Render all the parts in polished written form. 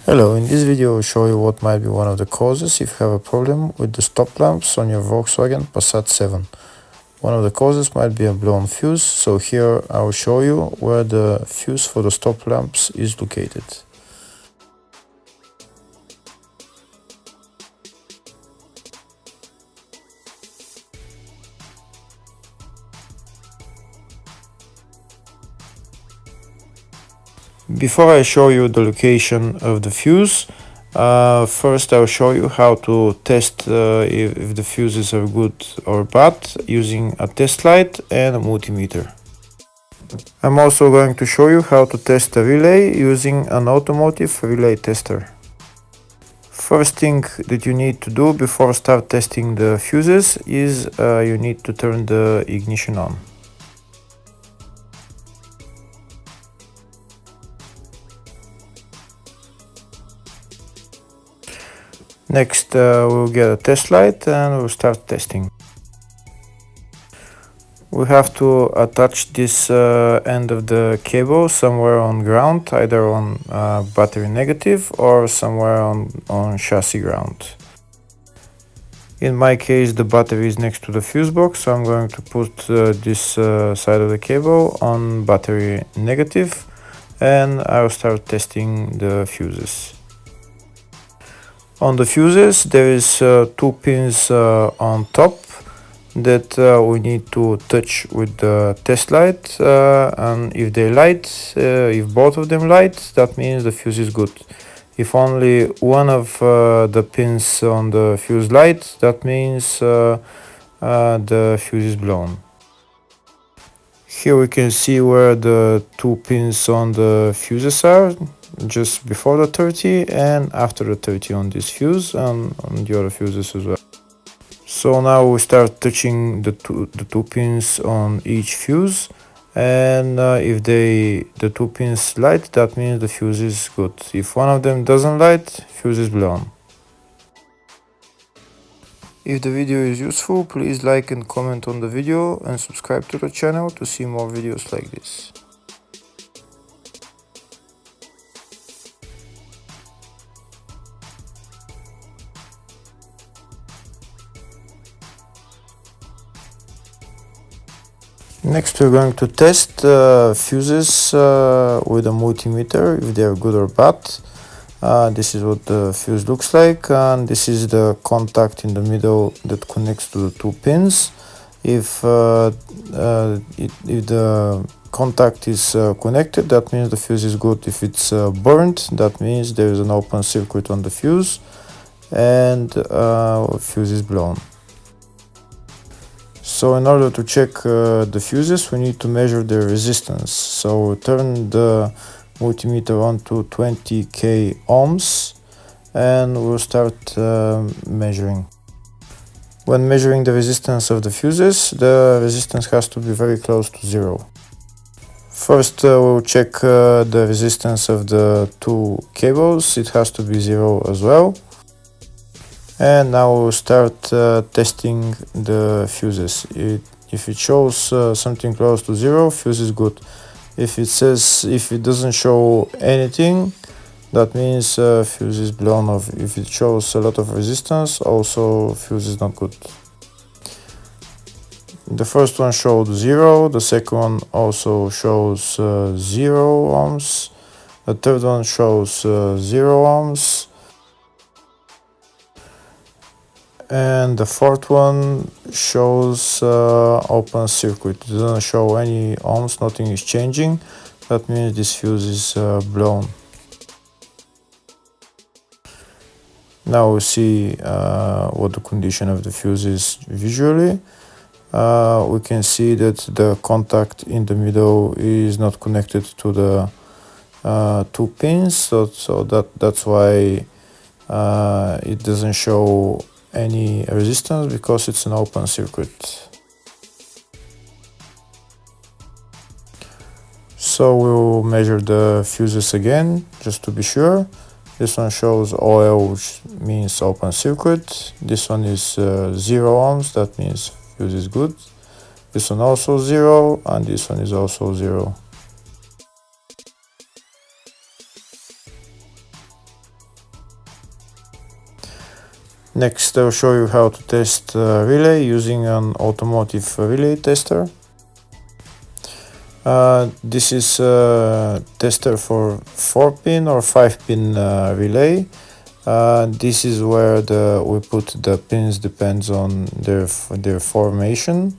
Hello, in this video I'll show you what might be one of the causes if you have a problem with the stop lamps on your Volkswagen Passat 7. One of the causes might be a blown fuse, so here I'll show you where the fuse for the stop lamps is located. Before I show you the location of the fuse, first I'll show you how to test if the fuses are good or bad using a test light and a multimeter. I'm also going to show you how to test a relay using an Automotive relay tester. First thing that you need to do before start testing the fuses is you need to turn the ignition on. Next we'll get a test light and we'll start testing. We have to attach this end of the cable somewhere on ground, either on battery negative or somewhere on chassis ground. In my case the battery is next to the fuse box, so I'm going to put this side of the cable on battery negative and I'll start testing the fuses. On the fuses there is two pins on top that we need to touch with the test light, and if they light, if both of them light, that means the fuse is good. If only one of the pins on the fuse light, that means the fuse is blown. Here we can see where the two pins on the fuses are, just before the 30 and after the 30 on this fuse and on the other fuses as well. So now we start touching the two pins on each fuse, and if the two pins light, that means the fuse is good. If one of them doesn't light, fuse is blown. If the video is useful, please like and comment on the video and subscribe to the channel to see more videos like this. Next we're going to test fuses with a multimeter, if they are good or bad. This is what the fuse looks like, and this is the contact in the middle that connects to the two pins. If the contact is connected, that means the fuse is good. If it's burnt, that means there is an open circuit on the fuse and fuse is blown. So in order to check the fuses, we need to measure their resistance. So turn the multimeter on to 20k ohms and we'll start measuring. When measuring the resistance of the fuses, the resistance has to be very close to zero. First we'll check the resistance of the two cables. It has to be zero as well. And now we'll start testing the fuses. If it shows something close to zero, fuse is good. If it doesn't show anything, that means fuse is blown off. If it shows a lot of resistance, also fuse is not good. The first one showed 0, the second one also shows 0 ohms, the third one shows 0 ohms, and the fourth one shows open circuit. It doesn't show any ohms, nothing is changing. That means this fuse is blown. Now we see what the condition of the fuse is visually. We can see that the contact in the middle is not connected to the two pins, so that's why it doesn't show any resistance, because it's an open circuit. So we'll measure the fuses again just to be sure. This one shows OL, which means open circuit. This one is 0 ohms, that means fuse is good. This one also 0, and this one is also 0. Next, I'll show you how to test relay using an automotive relay tester. This is a tester for 4-pin or 5-pin relay. This is where we put the pins, depends on their formation.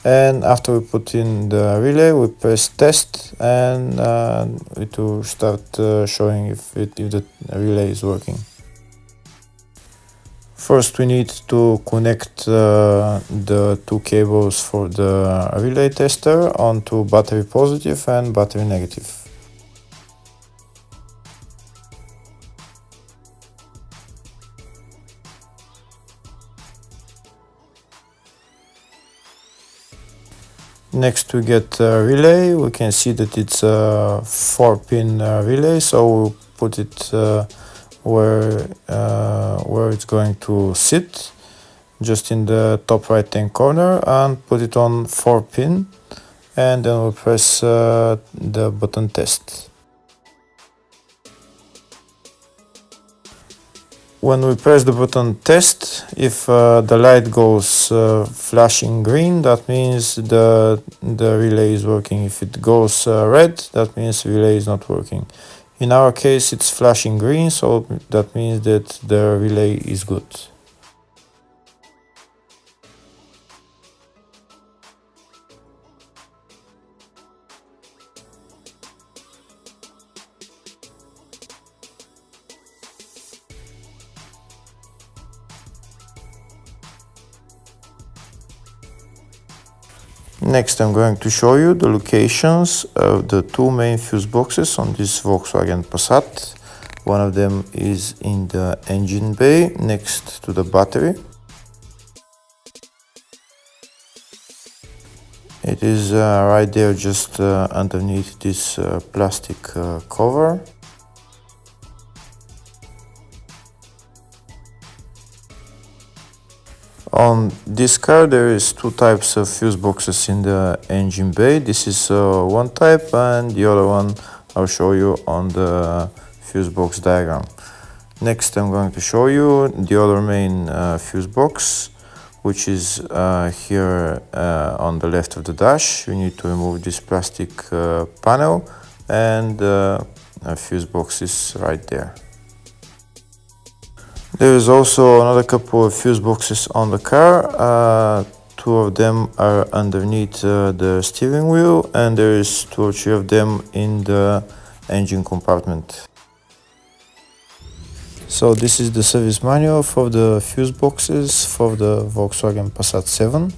And after we put in the relay, we press test, and it will start showing if the relay is working. First, we need to connect the two cables for the relay tester onto battery positive and battery negative. Next, we get a relay. We can see that it's a 4-pin relay, so we'll put it where it's going to sit, just in the top right hand corner, and put it on 4-pin, and then we'll press the button test. When we press the button test, if the light goes flashing green, that means the relay is working. If it goes red, that means the relay is not working. In our case, it's flashing green, so that means that the relay is good. Next, I'm going to show you the locations of the two main fuse boxes on this Volkswagen Passat. One of them is in the engine bay next to the battery. It is right there, just underneath this plastic cover. On this car there is two types of fuse boxes in the engine bay. This is one type, and the other one I'll show you on the fuse box diagram. Next, I'm going to show you the other main fuse box, which is here on the left of the dash. You need to remove this plastic panel, and the fuse box is right there. There is also another couple of fuse boxes on the car. Two of them are underneath the steering wheel, and there is 2 or 3 of them in the engine compartment. So this is the service manual for the fuse boxes for the Volkswagen Passat 7.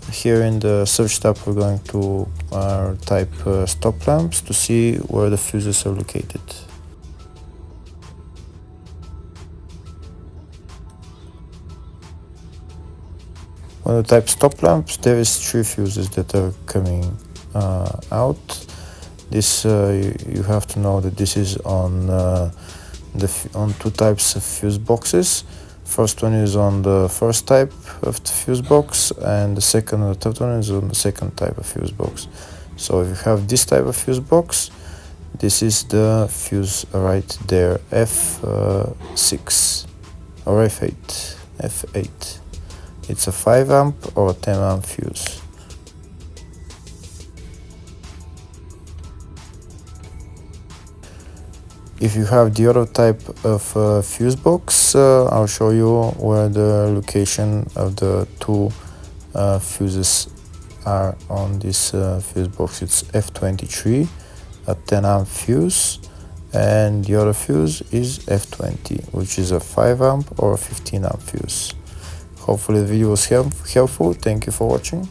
Here in the search tab we're going to type stop lamps to see where the fuses are located. When we type stop lamps, there is 3 fuses that are coming out. This you have to know that this is on 2 types of fuse boxes. First one is on the first type of the fuse box, and the second and the third one is on the second type of fuse box. So if you have this type of fuse box, this is the fuse right there, F6 or F8. F8. It's a 5 amp or a 10 amp fuse. If you have the other type of fuse box, I'll show you where the location of the 2 fuses are on this fuse box. It's F23, a 10 amp fuse, and the other fuse is F20, which is a 5 amp or a 15 amp fuse. Hopefully the video was helpful. Thank you for watching.